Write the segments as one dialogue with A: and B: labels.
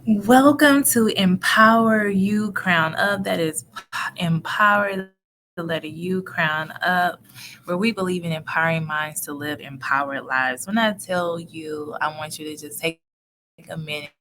A: Welcome to Empower You Crown Up. That is Empower the letter U Crown Up, where we believe in empowering minds to live empowered lives. When I tell you, I want you to just take a minute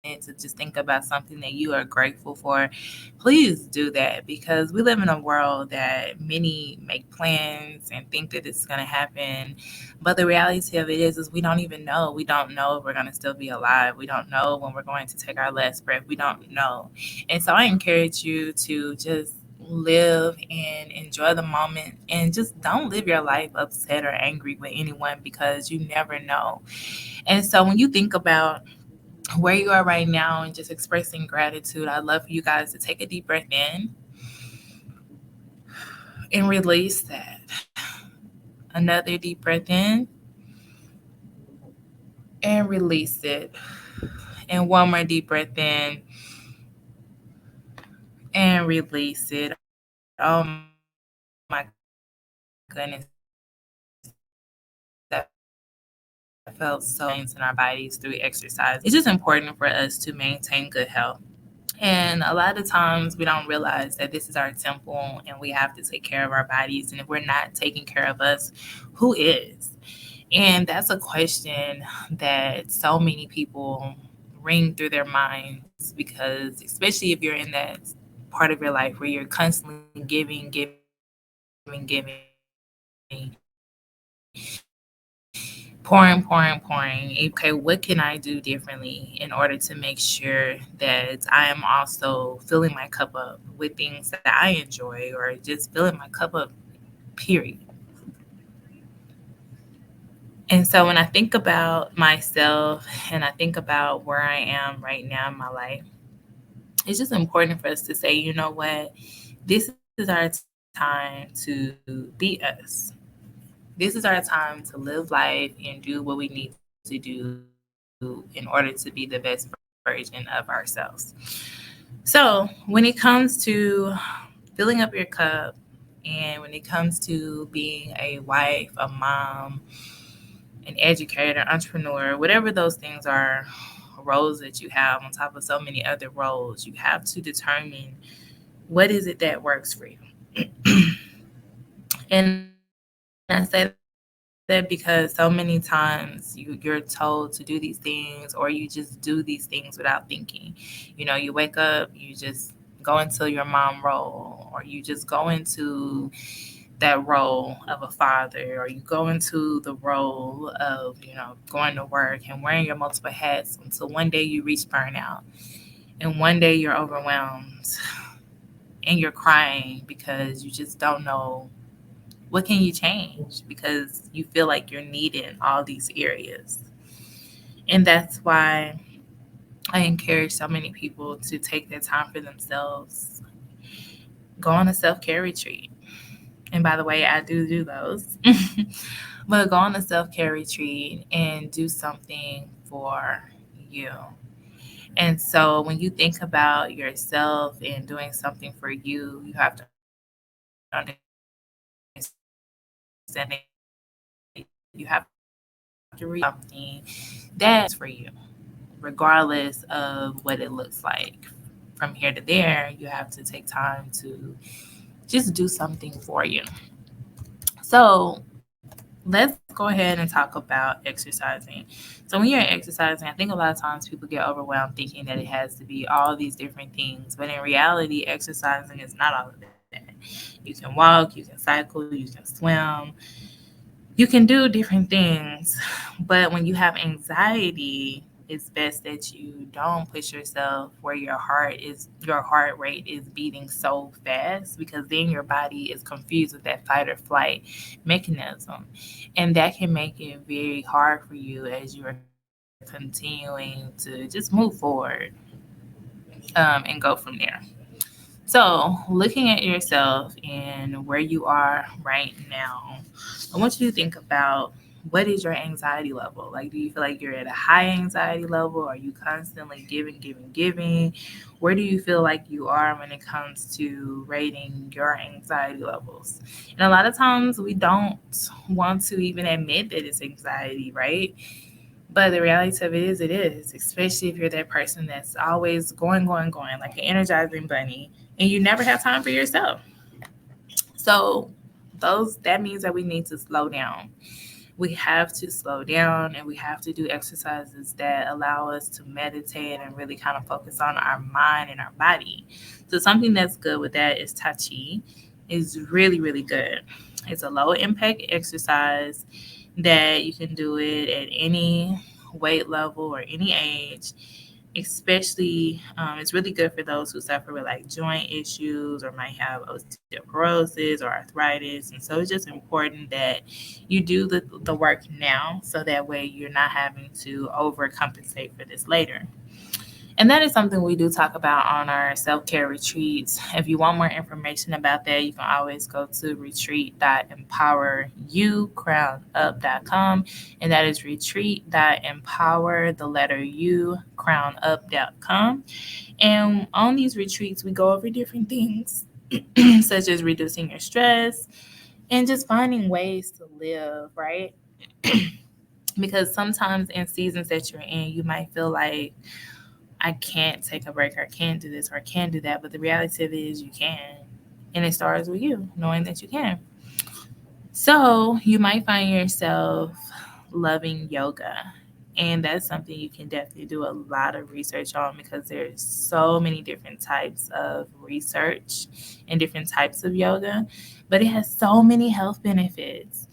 A: to just think about something that you are grateful for. Please do that because we live in a world that many make plans and think that it's going to happen. But the reality of it is we don't even know. We don't know if we're going to still be alive. We don't know when we're going to take our last breath. We don't know. And so I encourage you to just live and enjoy the moment and just don't live your life upset or angry with anyone because you never know. And so when you think about where you are right now and just expressing gratitude, I'd love for you guys to take a deep breath in and release that. Another deep breath in and release it. And one more deep breath in and release it. Oh my goodness, that felt so in our bodies through exercise. In our bodies through exercise. It's just important for us to maintain good health. And a lot of times we don't realize that this is our temple and we have to take care of our bodies. And if we're not taking care of us, who is? And that's a question that so many people ring through their minds because, especially if you're in that part of your life where you're constantly pouring. Okay, what can I do differently in order to make sure that I am also filling my cup up with things that I enjoy or just filling my cup up, period. And so when I think about myself and I think about where I am right now in my life, it's just important for us to say, you know what, this is our time to be us. This is our time to live life and do what we need to do in order to be the best version of ourselves. So, when it comes to filling up your cup and when it comes to being a wife, a mom, an educator, entrepreneur, whatever those things are, roles that you have on top of so many other roles, you have to determine what is it that works for you. And I say that because so many times you're told to do these things or you just do these things without thinking. You wake up, you just go into your mom role or you just go into that role of a father or you go into the role of going to work and wearing your multiple hats until one day you reach burnout and one day you're overwhelmed and you're crying because you just don't know what can you change because you feel like you're needed in all these areas. And that's why I encourage so many people to take their time for themselves, go on a self-care retreat. And by the way, I do those. But go on a self-care retreat and do something for you. And so when you think about yourself and doing something for you, you have to understand that you have to reach something that is for you, regardless of what it looks like. From here to there, you have to take time to just do something for you. So let's go ahead and talk about exercising. So when you're exercising, I think a lot of times people get overwhelmed thinking that it has to be all these different things. But in reality, exercising is not all of that. You can walk, you can cycle, you can swim, you can do different things. But when you have anxiety, it's best that you don't push yourself where your heart rate is beating so fast because then your body is confused with that fight or flight mechanism. And that can make it very hard for you as you are continuing to just move forward and go from there. So, looking at yourself and where you are right now, I want you to think about what is your anxiety level? Like, do you feel like you're at a high anxiety level? Are you constantly giving? Where do you feel like you are when it comes to rating your anxiety levels? And a lot of times we don't want to even admit that it's anxiety, right? But the reality of it is, especially if you're that person that's always going, going, going, like an energizing bunny, and you never have time for yourself. So that means that we need to slow down. We have to slow down and we have to do exercises that allow us to meditate and really kind of focus on our mind and our body. So something that's good with that is Tai Chi. Is really, really good. It's a low impact exercise that you can do it at any weight level or any age. Especially, it's really good for those who suffer with like joint issues or might have osteoporosis or arthritis. And so it's just important that you do the work now so that way you're not having to overcompensate for this later. And that is something we do talk about on our self care retreats. If you want more information about that, you can always go to retreat.empowerucrownup.com. And that is retreat.empower, the letter U, crownup.com. And on these retreats, we go over different things, such as reducing your stress and just finding ways to live, right? Because sometimes in seasons that you're in, you might feel like, I can't take a break or I can't do this or I can't do that. But the reality of it is you can. And it starts with you knowing that you can. So you might find yourself loving yoga. And that's something you can definitely do a lot of research on because there's so many different types of research and different types of yoga, but it has so many health benefits.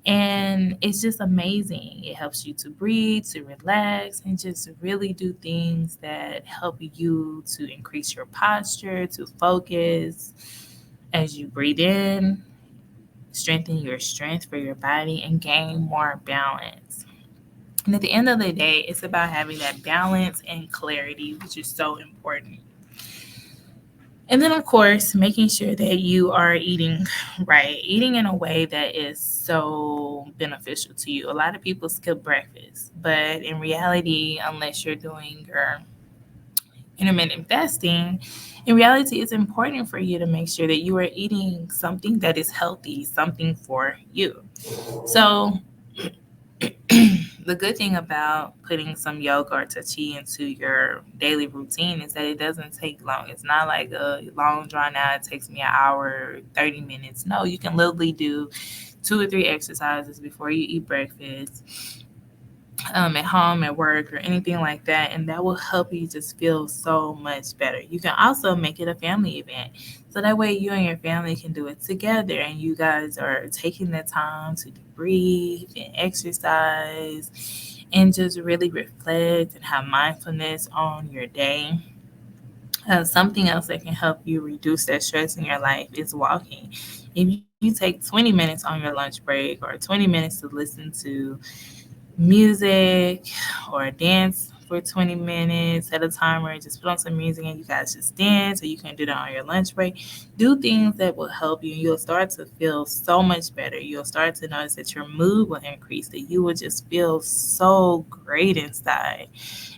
A: And it's just amazing. It helps you to breathe, to relax, and just really do things that help you to increase your posture, to focus as you breathe in, strengthen your strength for your body, and gain more balance. And at the end of the day, it's about having that balance and clarity, which is so important. And then, of course, making sure that you are eating right, eating in a way that is so beneficial to you. A lot of people skip breakfast, but in reality, unless you're doing your intermittent fasting, in reality, it's important for you to make sure that you are eating something that is healthy, something for you. So, the good thing about putting some yoga or tai chi into your daily routine is that it doesn't take long. It's not like a long drawn out, it takes me an hour, 30 minutes. No, you can literally do 2 or 3 exercises before you eat breakfast, at home, at work, or anything like that. And that will help you just feel so much better. You can also make it a family event. So that way you and your family can do it together and you guys are taking the time to breathe and exercise and just really reflect and have mindfulness on your day. Something else that can help you reduce that stress in your life is walking. If you take 20 minutes on your lunch break or 20 minutes to listen to music or dance for 20 minutes at a time, or just put on some music and you guys just dance, or you can do that on your lunch break. Do things that will help you. You'll start to feel so much better. You'll start to notice that your mood will increase, that you will just feel so great inside.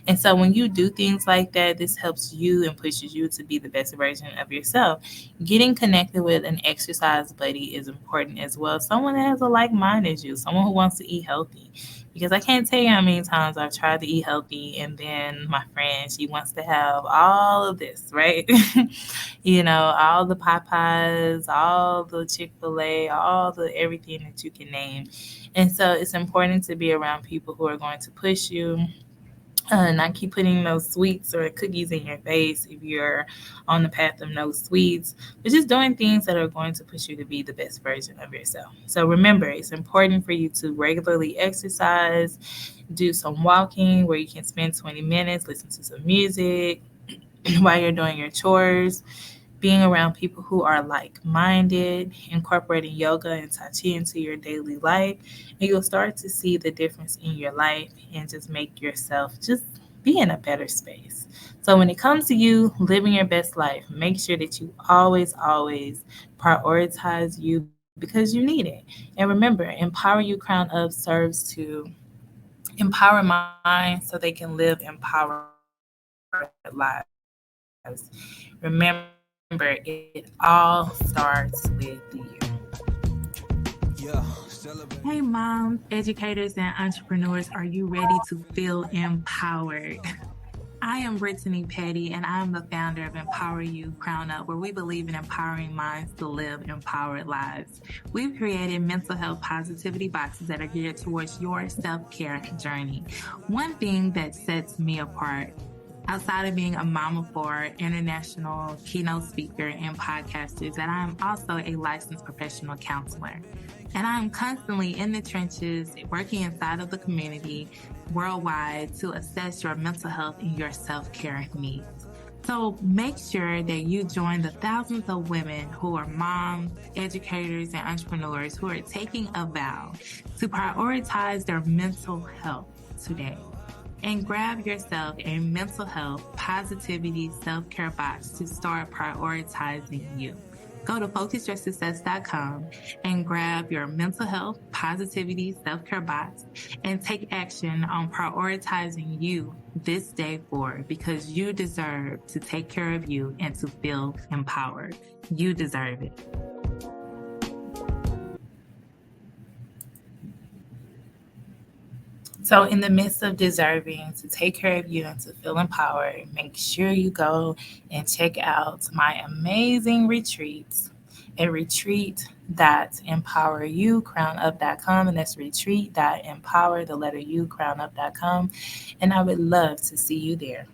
A: And so when you do things like that, this helps you and pushes you to be the best version of yourself. Getting connected with an exercise buddy is important as well. Someone that has a like mind as you, someone who wants to eat healthy. Because I can't tell you how many times I've tried to eat healthy and then my friend, she wants to have all of this, right? All the Popeyes, all the Chick-fil-A, all the everything that you can name. And so it's important to be around people who are going to push you, not keep putting those sweets or cookies in your face if you're on the path of no sweets, but just doing things that are going to push you to be the best version of yourself. So remember, it's important for you to regularly exercise, do some walking where you can spend 20 minutes, listen to some music while you're doing your chores, being around people who are like-minded, incorporating yoga and Tai Chi into your daily life, and you'll start to see the difference in your life and just make yourself just be in a better space. So when it comes to you living your best life, make sure that you always, always prioritize you because you need it. And remember, Empower You Crown Up serves to empower minds so they can live empowered lives. Remember, it all starts with you.
B: Yeah,
A: Hey, moms, educators, and entrepreneurs, are you ready to feel empowered? I am Brittany Petty, and I'm the founder of Empower You Crown Up, where we believe in empowering minds to live empowered lives. We've created mental health positivity boxes that are geared towards your self-care journey. One thing that sets me apart, outside of being a mom of four, international keynote speaker, and podcaster, is that I'm also a licensed professional counselor. And I'm constantly in the trenches, working inside of the community worldwide to assess your mental health and your self-care needs. So make sure that you join the thousands of women who are moms, educators, and entrepreneurs who are taking a vow to prioritize their mental health today. And grab yourself a mental health, positivity, self-care box to start prioritizing you. Go to focusyoursuccess.com and grab your mental health, positivity, self-care box and take action on prioritizing you this day forward, because you deserve to take care of you and to feel empowered. You deserve it. So, in the midst of deserving to take care of you and to feel empowered, make sure you go and check out my amazing retreats. A retreat.empowerucrownup.com, and that's retreat.empower, the letter U, crownup.com. And I would love to see you there.